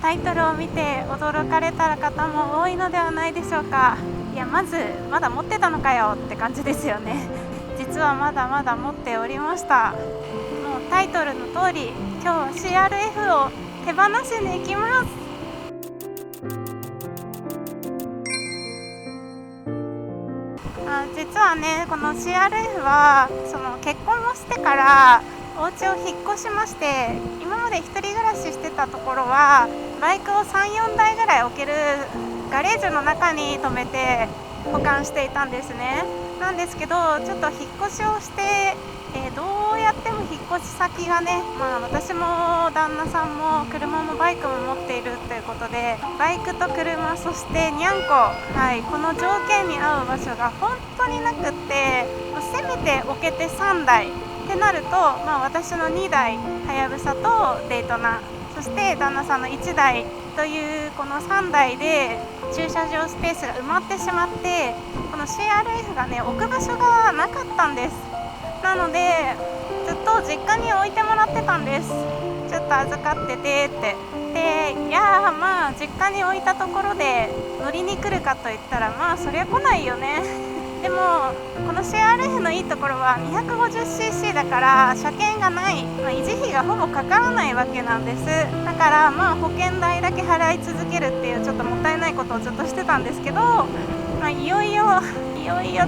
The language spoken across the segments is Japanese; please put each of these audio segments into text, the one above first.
タイトルを見て驚かれた方も多いのではないでしょうか。いや、まずまだ持ってたのかよって感じですよね。実はまだまだ持っておりました。もうタイトルの通り、今日は CRF を手放しに行きます。実はね、この CRF はその結婚をしてからお家を引っ越しまして、今まで一人暮らししてたところはバイクを 3,4 台ぐらい置けるガレージの中に止めて保管していたんですね。なんですけど、ちょっと引っ越しをして、どうやっても引っ越し先がね、私も旦那さんも車もバイクも持っているということで、バイクと車、そしてにゃんこ、この条件に合う場所が本当になくって、せめて置けて3台ってなると、私の2台はやぶさとデイトナ、そして旦那さんの1台というこの3台で駐車場スペースが埋まってしまって、この CRF がね、置く場所がなかったんです。なのでずっと実家に置いてもらってたんです。ちょっと預かっててって。で、いや実家に置いたところで乗りに来るかといったら、そりゃ来ないよね。でもこの CRF のいいところは 250cc だから車検がない、維持費がほぼかからないわけなんです。だから保険代だけ払い続けるっていうちょっともったいないことをずっとしてたんですけど、いよいよ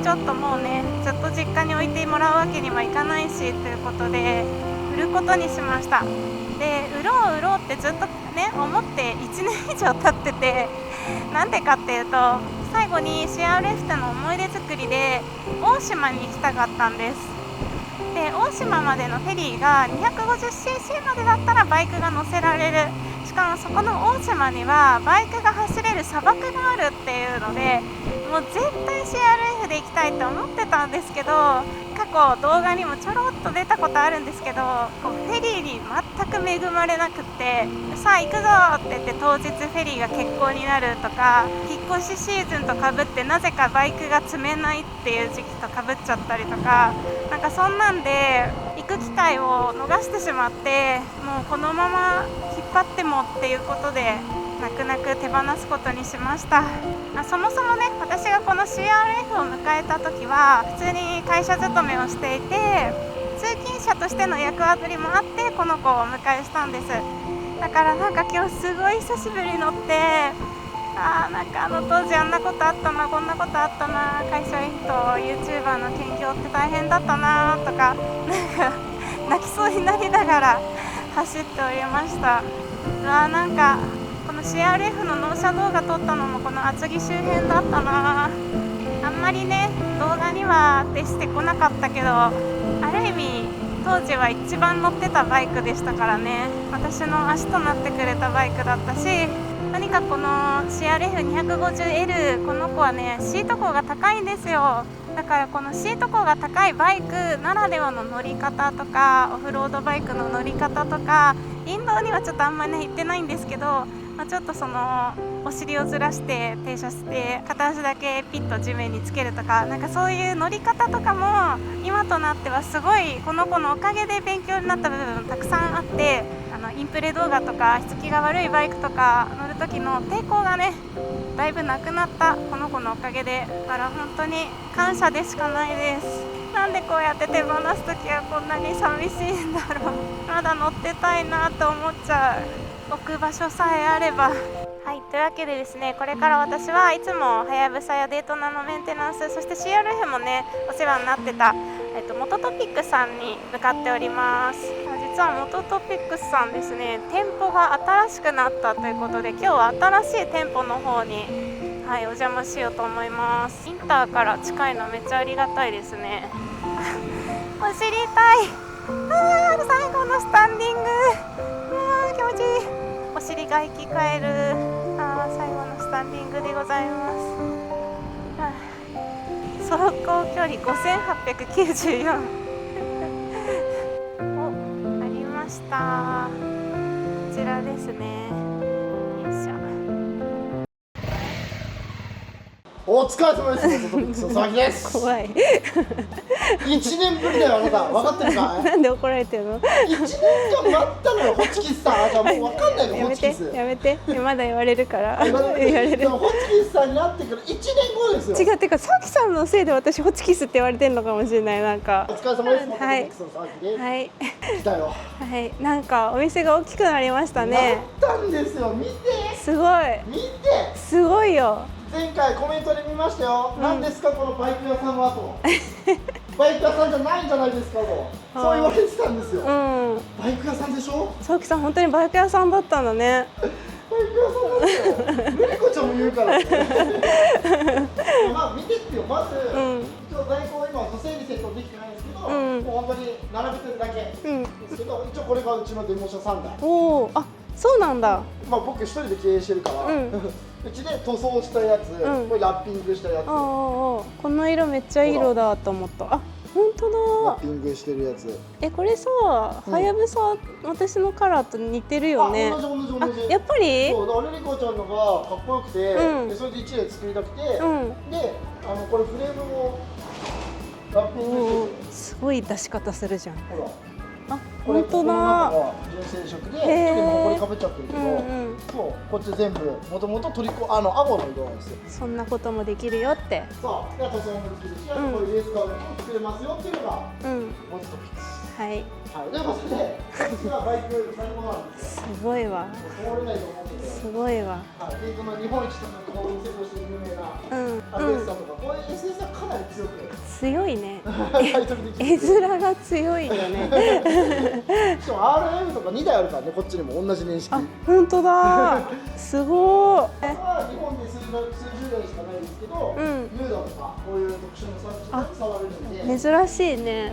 ちょっともうね、ずっと実家に置いてもらうわけにはいかないしということで売ることにしました。で、売ろうってずっとね思って1年以上経ってて、なんでかっていうと、最後に CRF との思い出作りで大島に行きたかったんです。で、大島までのフェリーが 250cc までだったらバイクが乗せられる。しかもそこの大島にはバイクが走れる砂漠があるっていうので、もう絶対 CRF で行きたいと思ってたんですけど、過去動画にもちょろっと出たことあるんですけど、フェリーに全く恵まれなくって、さあ行くぞって言って当日フェリーが欠航になるとか、引っ越しシーズンとかぶってなぜかバイクが積めないっていう時期とかぶっちゃったりとか、なんかそんなんで行く機会を逃してしまって、もうこのまま引っ張ってもっていうことで泣く泣く手放すことにしました。そもそもね、私がこの CRF を迎えた時は普通に会社勤めをしていて、通勤者としての役割もあってこの子をお迎えしたんです。だからなんか今日すごい久しぶりに乗って、なんか当時あんなことあったな、こんなことあったな、会社員と YouTuber の兼業って大変だったなとか、なんか泣きそうになりながら走っておりました。なんかこの CRF の納車動画撮ったのもこの厚木周辺だったな。あんまりね動画には出してこなかったけど、ある意味当時は一番乗ってたバイクでしたからね。私の足となってくれたバイクだったし、何かこの CRF250L、 この子はねシート高が高いんですよ。だからこのシート高が高いバイクならではの乗り方とか、オフロードバイクの乗り方とか、林道にはちょっとあんまり行ってないんですけど、ちょっとそのお尻をずらして停車して片足だけピッと地面につけるとか、なんかそういう乗り方とかも今となってはすごいこの子のおかげで勉強になった部分たくさんあって、インプレ動画とかしつきが悪いバイクとか乗る時の抵抗がねだいぶなくなったこの子のおかげで、だから本当に感謝でしかないです。なんでこうやって手放す時はこんなに寂しいんだろう。まだ乗ってたいなと思っちゃう。置く場所さえあれば。というわけでですね、これから私はいつもはやぶさやデートナのメンテナンス、そして CRF もねお世話になってた、モトトピックさんに向かっております。実はモトトピックスさんですね、店舗が新しくなったということで、今日は新しい店舗の方にお邪魔しようと思います。インターから近いのめっちゃありがたいですね。お尻痛い。最後のスタンディング、気持ちいい。お尻が生き返る。最後のスタンディングでございます。走行距離5894お、ありました。こちらですね。よいしょ。お疲れ様です。モトトピックスの佐々木です。怖い。1年ぶりだよ、あなた。分かってるかい？なんで怒られてるの？ 1年間待ったのよ、ホチキスさん。じゃあもう分かんないの、やめてホチキス。やめて。まだ言われるから。言われる。でもホチキスさんになってから1年後ですよ。違うっていうか、さきさんのせいで私ホチキスって言われてるのかもしれない。なんかお疲れ様です。モトトピックスの佐々木です。はい来たよ。はい、なんかお店が大きくなりましたね。なったんですよ。見て。すごい。見て。すごいよ。前回コメントで見ましたよ。何ですかこのバイク屋さんはと。バイク屋さんじゃないんじゃないですかと。そう言われてたんですよ。バイク屋さんでしょ。さきさん本当にバイク屋さんだったんだね。バイク屋さんですよ。ルリコちゃんも言うからね。まあ見てってよ。まず、一応在庫は今整理整頓できてないんですけど、もう本当に並べてるだけですけど、一応これがうちのデモ車3台。おお、あ、そうなんだ。まあ僕一人で経営してるから、うちで塗装したやつ、これラッピングしたやつ。この色めっちゃいい色だと思った。あ、本当だ。ラッピングしてるやつ。これさ、はやぶさ、私のカラーと似てるよね。同じ同じ。やっぱり？そう、だからルリコちゃんのがかっこよくて、でそれで1台作りたくて、で、これフレームもラッピングしてて、すごい出し方するじゃん。ほら。あ、本当だ。純正色で、ちょっと今ホコリかぶっちゃってるけど、そう、こっち全部もともと顎の色なんですよ。そんなこともできるよって。そう、で塗装もできるし、あとこれレースカードも作れますよっていうのがモトトピックス。はい。はい、ということで、こちらバイク最高なんですよ。すごいわ。通れないと思うんですすごいわ。はい、で、その日本一とかこういう店として有名なアルエスさんとか、こういう SS はかなり強く強いね。タイトルできる。絵面が強いよね。しかも RM とか2台あるからね、こっちにも同じ年式。あ、本当だ。すごい。日本で数十台しかないですけど、ヌードとかこういう特殊なサービス触れるんで。珍しいね。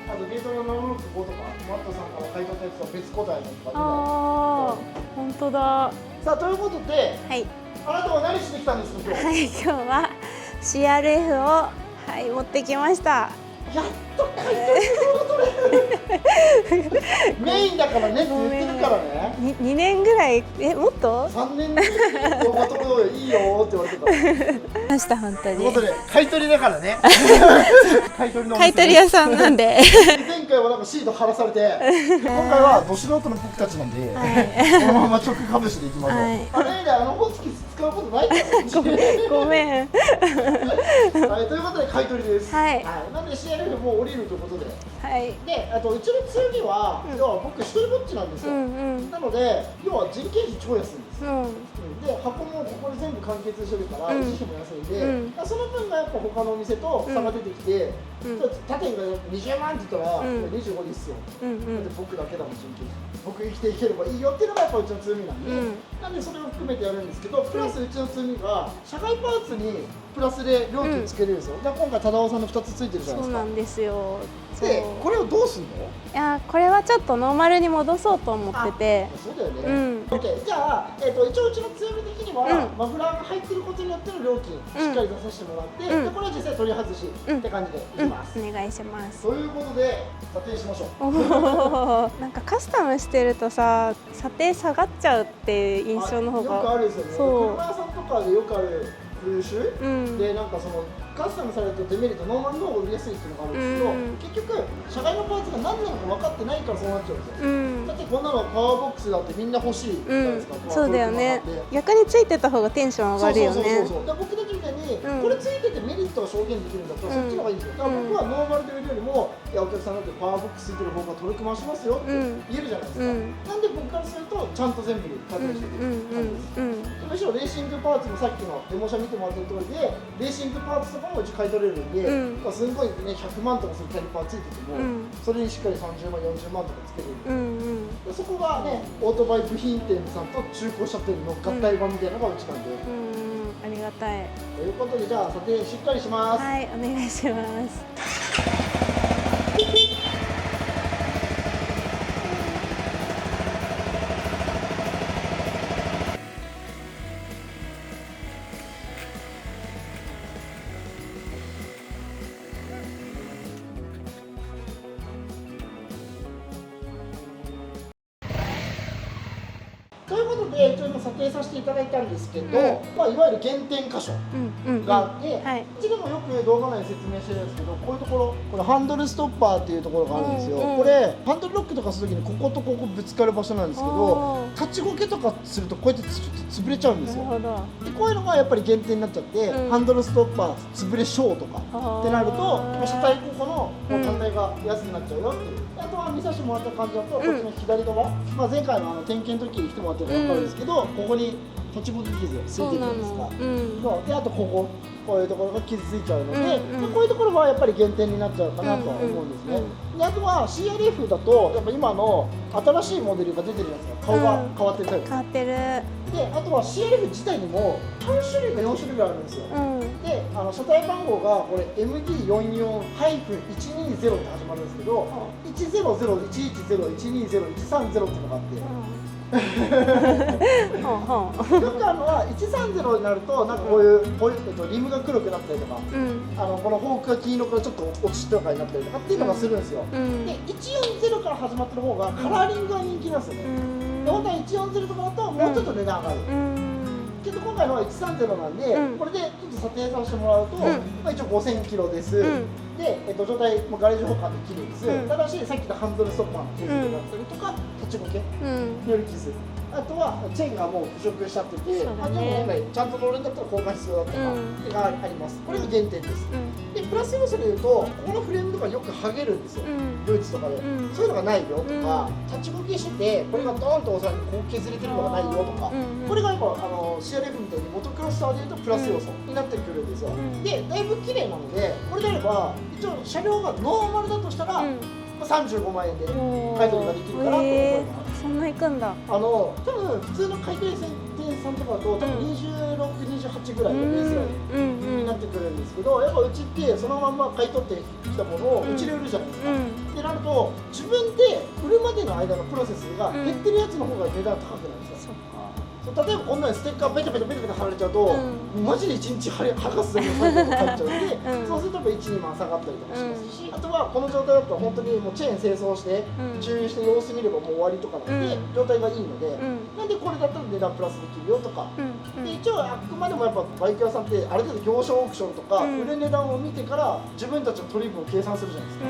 あとゲートの765とか、マットさんから買い取ったやつは別個体のとか。ああ、本当だ。さあ、ということで、はい。あなたは何しに来たんですか今日？はい、今日は CRF を持ってきました。やっと買い取れる。メインだからねって言ってるからね。2年ぐらい、もっと？3年ぐらい動画撮ろうよ、いいよって言われてた。ました本当に。ということで買い取りだからね。買い取り屋さんなんで。前回はなんかシート貼らされて、今回はど素人の僕たちなんで、このまま直かぶしでいきましょう。あれでホチキス使うことないから。ごめん。はい、ということで買い取りです。はい。なんで CRF もう降りるということで。はい。で、あとうちの強みは、要は僕一人ぼっちなんですよ。なので、要は人件費超安いんです。で、箱もここで全部完結してるから維持費も安いんで、その分がやっぱ他のお店と差が出てきて、他店が20万って言ったら25でいいっすよ。だって僕だけだもん人件費。僕生きていければいいよっていうのがやっぱうちの強みなんで、なんでそれを含めてやるんですけど、プラスうちの強みが社外パーツにプラスで料金つけれるんですよ。今回忠夫さんの2つついてるじゃないですか。そうなんですよ。で、これをどうすんの？いや、これはちょっとノーマルに戻そうと思ってて。そうだよね。じゃあ、一応うちの強み的には、マフラーが入ってることによっての料金しっかり出させてもらって、でこれは実際取り外しって感じでいきます。お願いします。ということで査定しましょう。なんかカスタムしてるとさ、査定下がっちゃうっていう印象の方が。よくあるんですよね。車屋さんとかでよくある風習で、なんかそのカスタムされるとデメリット、ノーマルの方が売りやすいっていうのがあるんですけど、結局社外のパーツが何なのか分かってないからそうなっちゃうんですよ。だってこんなのパワーボックスだってみんな欲しいじゃないですか。そうだよね。逆についてた方がテンション上がるよね。そう僕たちみたいにこれついててメリットを証言できるんだったらそっちの方がいいんですよ。だから僕はノーマルで売るよりも、いやお客さんだってパワーボックスついてる方がトルク回しますよって言えるじゃないですか。なんで僕からするとちゃんと全部査定してくれる感じです。むしろレーシングパーツもさっきのデモ車見てもらってる通りで、レーシングパーツとかもうち買い取れるんで、すごいね100万とかするキャリパーついてても、それにしっかり30万40万とかつけれる。そこがね、オートバイ部品店さんと中古車店の合体版みたいなのがうちなんで。ありがたい。ということで、じゃあ査定しっかりします。はい、お願いします。ということで、で一応今査定させていただいたんですけど、まあ、いわゆる減点箇所があって、うちでもよく動画内で説明してるんですけど、こういうところ、これハンドルストッパーっていうところがあるんですよ。これハンドルロックとかするときにこことここぶつかる場所なんですけど、立ちこけとかするとこうやってちょっと潰れちゃうんですよ。でこういうのがやっぱり減点になっちゃって、ハンドルストッパー潰れ小とかってなると、車体後方の単体が安くなっちゃうよっていう。あとは見させてもらった感じだと、こっちの左側、まあ、前回の点検の時に来てもらってるのが分かるんですけど、ここに土地こけ傷ついてるじゃないですか。そうで、あとこういうところが傷ついちゃうので、こういうところはやっぱり減点になっちゃうかなとは思うんですね。であとは CRF だとやっぱ今の新しいモデルが出てるじゃないですか。顔が変わってるタイプ。変わってる。であとは CRF 自体にも3種類か4種類ぐらいあるんですよ。で車体番号がこれ MD44-120 って始まるんですけど、100-110-120-130っていうのがあって。よくあるのは130になるとなんかこういうリムが黒くなったりとか、このフォークが金色からちょっと落ちとかになったりとかっていうのがするんですよ。で140から始まってる方がカラーリングが人気なんですよね。で本当は140とかだともうちょっと値段上がる。けど今回のは130なんで、これでちょっと査定させてもらうと、まあ一応5000キロです。で、状態もガレージ保管できれいです。ただし、さっきのハンドルストッパーの傷だったりとか、立ちこけによる傷。あとはチェーンがもう腐食しちゃってて、でも本来ちゃんと乗るんだったら交換必要だとかがあります。これが減点です。で、プラス要素で言うと、このフレームとかよく剥げるんですよ。ドイツとかで。そういうのがないよとか、立ちこけしてて、これがドーンと押されてこう削れてるのがないよとか、これがやっぱCRF みたいにモトクロスターで言うとプラス要素になってくるんですよ。で、だいぶ綺麗なので、これであれば、一応車両がノーマルだとしたら、35万円で買い取りができるかなと思います。そんな行くんだ。多分普通の買い取り店さんとかだと多分26、28ぐらいのベースラインになってくるんですけど、やっぱうちってそのまんま買い取ってきたものをうちで売るじゃないですか。ってなると自分で売るまでの間のプロセスが減ってるやつの方が値段高くなるんですよ。例えばこんなにステッカーペタペタ貼られちゃうと、マジで1日剥がすだけの作業がかかっちゃうんで、そうすると1、2万下がったりとかしますし、あとはこの状態だと本当にもうチェーン清掃して注入して様子見ればもう終わりとかなんで、状態がいいので、なんでこれだったら値段プラスできるよとか、で一応あくまでもやっぱバイク屋さんってある程度業者オークションとか売る値段を見てから自分たちの取り分を計算するじゃないですか。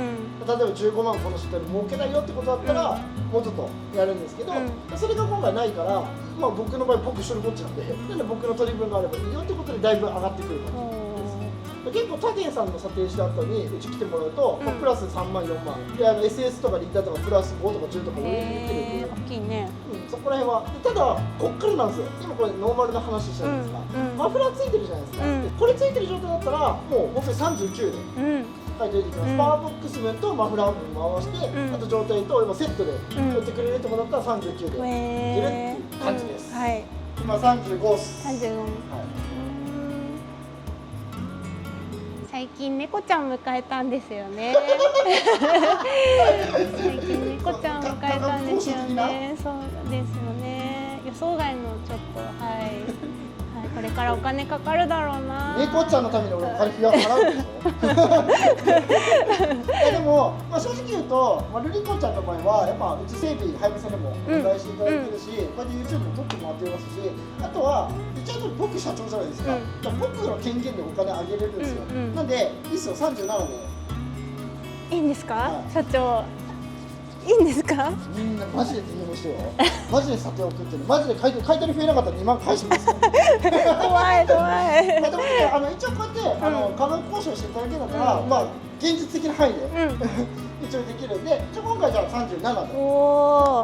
例えば15万この人に儲けないよってことだったらもうちょっとやるんですけど、それが今回ないから、まあ僕の場合僕一人ぼっちなんで僕の取り分があればいいよってことでだいぶ上がってくる感じです。結構他店さんの査定した後にうち来てもらうと、プラス3万4万でSS とかリッターとかプラス5とか10とか上に言ってるんで、大きいね。そこら辺はただこっからなんですよ。今これノーマルな話したんですが、マフラーついてるじゃないですか。これついてる状態だったらもう本当に39で買い取りできます。パワーボックス分とマフラー分回して、あと状態と今セットで売ってくれるってことだったら39でいけるっていう感じです。今35っす。最近猫ちゃん迎えたんですよね。最近猫ちゃん迎えたんですよね。そうですよね。予想外のちょっとこれからお金かかるだろうな。猫ちゃんのために俺お金払うでしょ。でも、正直言うと、ルリコちゃんの場合はやっぱうち整備ハイブさんでもお願いしていただいてるし、こうやって YouTube も撮ってもらってますし、あとは一応僕社長じゃないですか。僕の権限でお金あげれるんですよ。なんでいいっすよ、37で。いいんですか、社長。いいんですか？みんなマジで DM してよ。マジで査定送ってる。マジで買い取り増えなかったら2万返します。怖い怖い。でもね、一応こうやって価格交渉していただけたから、まあ現実的な範囲で一応できるんで、今回じゃあ37で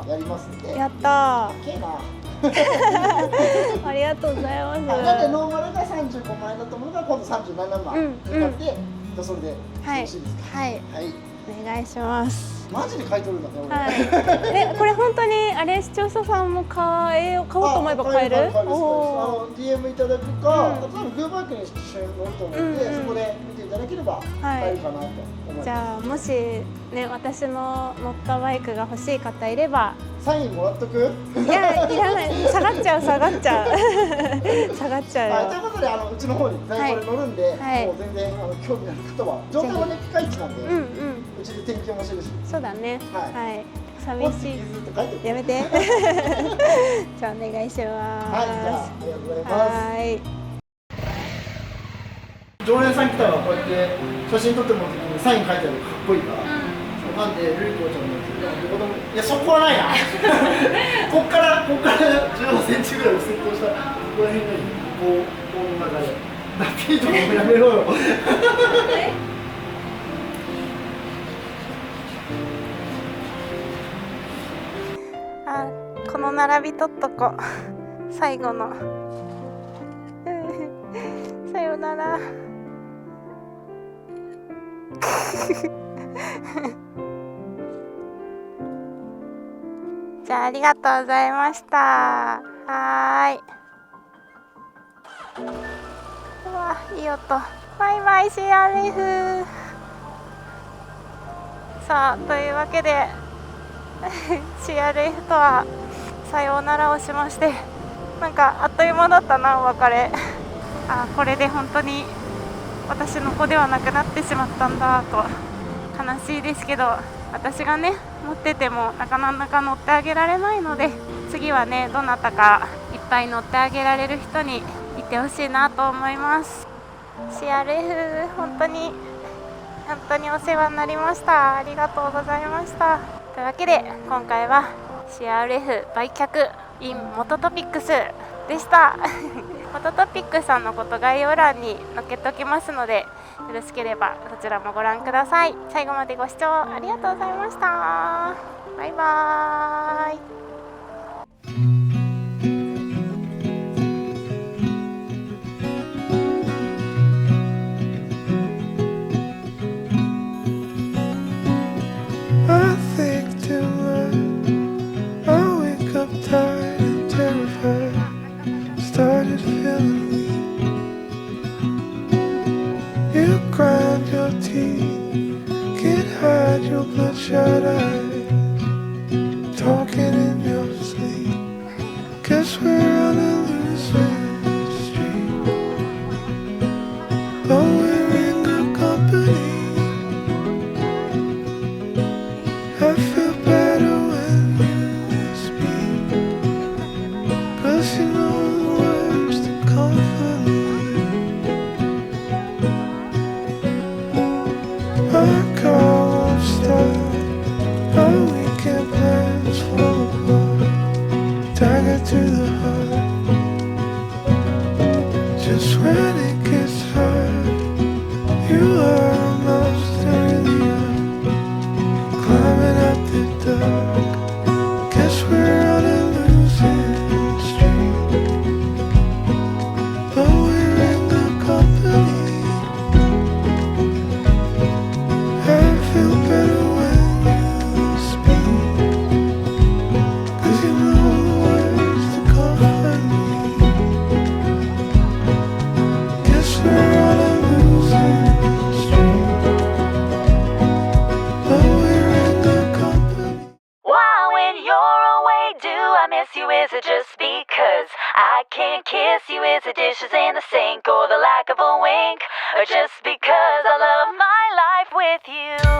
やりますんで。やったー。けえな。ありがとうございます。なんでノーマルが35万円だったものが今度37万になって、それでよろしいですか？はい。お願いします。マジで買い取るんだね、俺。これ本当にあれ視聴者さんも買おうと思えば買える？DM いただくか、多分グーバイクに一緒に乗ると思うんで、そこで見ていただければ買えるかなと思います。じゃあもしね、私の乗ったバイクが欲しい方いればサインもらっとく？いや、いらない。下がっちゃう下がっちゃう下がっちゃうよ。ということでうちの方にこれ乗るんで、もう全然興味ある方は状態はねピカイチなんで、うちで点検もしてるし。そうだね。寂しい。ずっと書いてやめて。じゃあお願いします。はい、じゃあありがとうございます。はい。常連さん来たらこうやって写真撮ってもらった時にサイン書いてあるかっこいいから、なんでルイコちゃんのやついやそこはないなこっから15センチぐらい薄くしたここら辺がいいこの中でダッピーとかもやめろよあ、この並び取っとこ最後のさよならじゃあありがとうございました。はーい。うわ、いい音。バイバイ CRF。さあ、というわけでCRF とはさようならをしまして、なんかあっという間だったな、お別れ。あ、これで本当に私の子ではなくなってしまったんだと悲しいですけど、私がね持っててもなかなか乗ってあげられないので、次はねどなたかいっぱい乗ってあげられる人にいてほしいなと思います。 CRF 本当にお世話になりました。ありがとうございました。というわけで今回は CRF 売却 in 元トピックスでした元トピックスさんのこと概要欄に載っけておきますので、よろしければそちらもご覧ください。最後までご視聴ありがとうございました。バイバーイ。I think too much. I wake up tired and terrified. Started feeling weak. You grind your teeth, can't hide your bloodshot eyes. Talking in your sleep. Guess we're on a losing streak. But we're in good company. I feel better when you speak, 'cause you know the words to comfort me. Our car won't start, our weekend plans fall apart. Dagger to the heart, just when it gets hard. You are a monster in the eye, climbing up the dark. Guess we're on a losing streak, but we're in good company. I feel better when you speak, 'cause you know the words to comfort me. Guess we're on a losing streak, but we're in good company. Wow, when you're away, do I miss you? Is it just because I can't kiss you? Is it dishes in the sink or the lack of a wink? Or just because I love my life with you?